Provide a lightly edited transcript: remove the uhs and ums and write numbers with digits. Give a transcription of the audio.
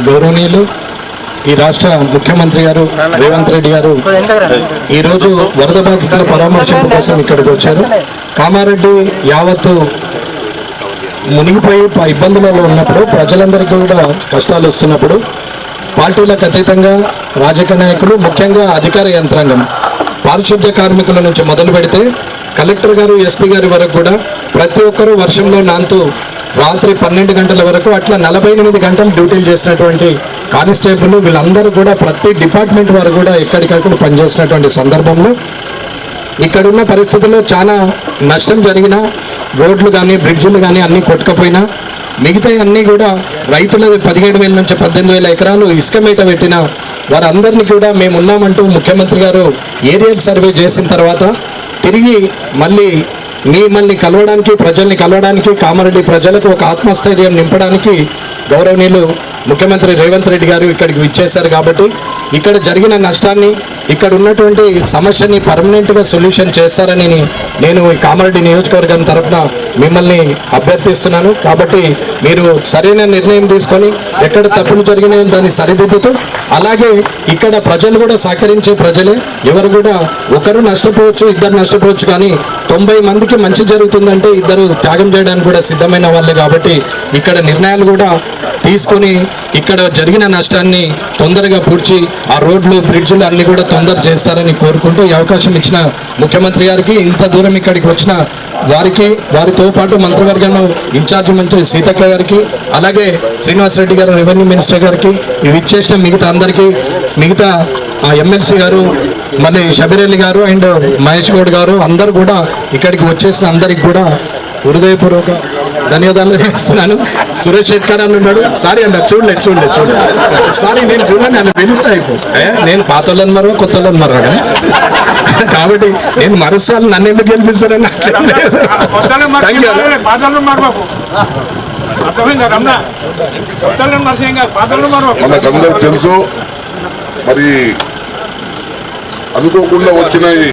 గౌరవనీయులు ఈ రాష్ట్ర ముఖ్యమంత్రి గారు రేవంత్ రెడ్డి గారు ఈరోజు వరద బాధితుల పరామర్శింపు కోసం ఇక్కడికి వచ్చారు. కామారెడ్డి యావత్తు మునిగిపోయి ఇబ్బందులలో ఉన్నప్పుడు, ప్రజలందరికీ కూడా కష్టాలు వస్తున్నప్పుడు పార్టీలకు అతీతంగా రాజకీయ నాయకులు, ముఖ్యంగా అధికార యంత్రాంగం, పారిశుద్ధ్య కార్మికుల నుంచి మొదలు పెడితే కలెక్టర్ గారు, ఎస్పీ గారి వరకు కూడా ప్రతి ఒక్కరూ వర్షంలో నాంతూ రాత్రి 12 గంటల వరకు అట్లా 48 గంటలు డ్యూటీలు చేసినటువంటి కానిస్టేబుల్ వీళ్ళందరూ కూడా ప్రతి డిపార్ట్మెంట్ వారు కూడా ఎక్కడికక్కడ పనిచేసినటువంటి సందర్భంలో ఇక్కడున్న పరిస్థితుల్లో చాలా నష్టం జరిగిన, రోడ్లు కానీ బ్రిడ్జిలు కానీ అన్నీ కొట్టుకపోయినా మిగతా అన్నీ కూడా రైతుల 17,000 నుంచి 18,000 ఎకరాలు ఇసుక మేట పెట్టిన వారందరినీ కూడా మేము ఉన్నామంటూ ముఖ్యమంత్రి గారు ఏరియల్ సర్వే చేసిన తర్వాత తిరిగి మళ్ళీ మిమ్మల్ని కలవడానికి, ప్రజల్ని కలవడానికి, కామారెడ్డి ప్రజలకు ఒక ఆత్మస్థైర్యం నింపడానికి గౌరవనీయులు ముఖ్యమంత్రి రేవంత్ రెడ్డి గారు ఇక్కడికి విచ్చేశారు. కాబట్టి ఇక్కడ జరిగిన నష్టాన్ని, ఇక్కడ ఉన్నటువంటి సమస్యని పర్మనెంట్గా సొల్యూషన్ చేస్తారని నేను ఈ కామారెడ్డి నియోజకవర్గం తరఫున మిమ్మల్ని అభ్యర్థిస్తున్నాను. కాబట్టి మీరు సరైన నిర్ణయం తీసుకొని ఎక్కడ తప్పులు జరిగినాయో దాన్ని సరిదిద్దుతూ, అలాగే ఇక్కడ ప్రజలు కూడా సహకరించే ప్రజలే, ఎవరు కూడా ఒకరు నష్టపోవచ్చు, ఇద్దరు నష్టపోవచ్చు, కానీ 90 మందికి మంచి జరుగుతుందంటే ఇద్దరు త్యాగం చేయడానికి కూడా సిద్ధమైన వాళ్ళే. కాబట్టి ఇక్కడ నిర్ణయాలు కూడా తీసుకొని ఇక్కడ జరిగిన నష్టాన్ని తొందరగా పూడ్చి ఆ రోడ్లు బ్రిడ్జ్లు అన్ని కూడా తొందర చేస్తారని కోరుకుంటూ ఈ అవకాశం ఇచ్చిన ముఖ్యమంత్రి గారికి, ఇంత దూరం ఇక్కడికి వచ్చిన వారికి, వారితో పాటు మంత్రివర్గంలో ఇన్ఛార్జ్ మంత్రి సీతక్క గారికి, అలాగే శ్రీనివాస్ రెడ్డి గారు రెవెన్యూ మినిస్టర్ గారికి, ఇవి ఇచ్చేసిన మిగతా అందరికీ, మిగతా ఎమ్మెల్సీ గారు, మళ్ళీ షబీర్ గారు అండ్ మహేష్ గౌడ్ గారు అందరూ కూడా ఇక్కడికి వచ్చేసిన అందరికి కూడా హృదయపూర్వక ధన్యవాదాలు చేస్తున్నాను. సురేష్ శెట్కర్ అని ఉన్నాడు, సారీ అండి, చూడలే సారీ, నేను కూడా నన్ను పిలుస్తా నేను పాత వాళ్ళని మరో కొత్త వాళ్ళని మరో కాబట్టి నేను మరోసారి నన్ను ఎందుకు గెలిపిస్తానని తెలుసు. మరి అనుకోకుండా వచ్చిన